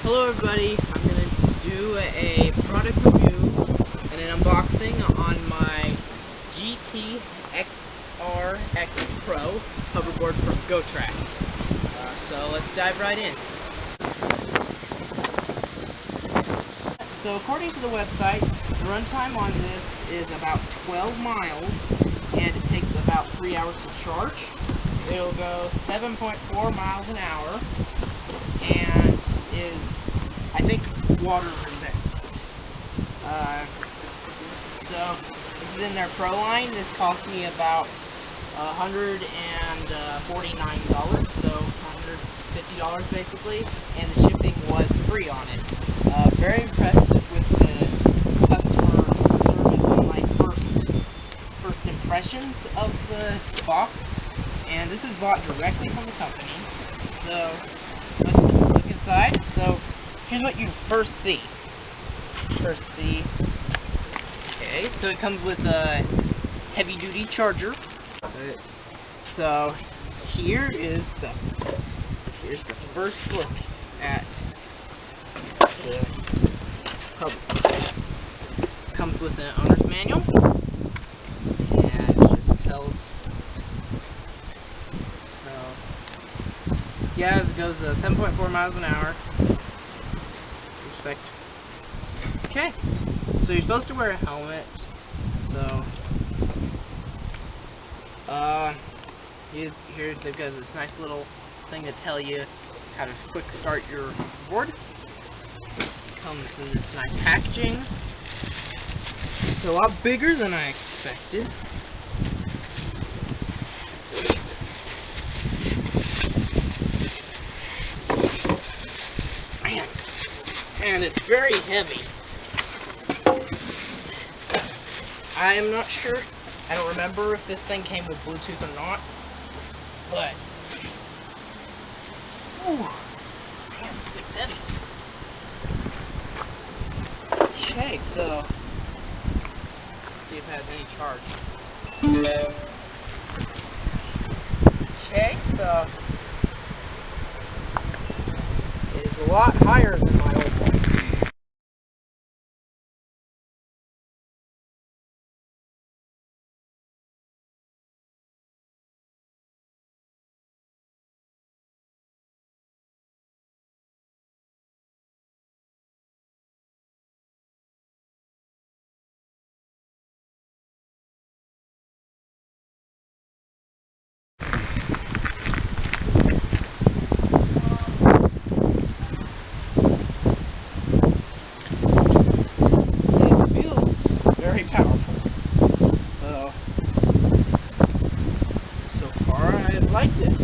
Hello everybody, I'm going to do a product review and an unboxing on my SRX Pro hoverboard from Gotrax. So let's dive right in. So according to the website, the runtime on this is about 12 miles and it takes about 3 hours to charge. It'll go 7.4 miles an hour and is, I think, water resistant. So this is in their Pro line. This cost me about $149, so $150 basically, and the shipping was free on it. Very impressed with the customer service on my first impressions of the box, and this is bought directly from the company. So let's look inside. So here's what you first see. Okay, so it comes with a heavy-duty charger. So here's the first look at the hoverboard. Comes with an owner's manual, and it just tells. So yeah, it goes 7.4 miles an hour. Respect. Okay, so you're supposed to wear a helmet. So here they've got this nice little thing to tell you how to quick start your board. It comes in this nice packaging. It's a lot bigger than I expected. And it's very heavy. I am not sure. I don't remember if this thing came with Bluetooth or not. But man, this thing's heavy. Okay, so let's see if it has any charge. Okay, so it is a lot higher than my old one. Powerful. So far I have liked it.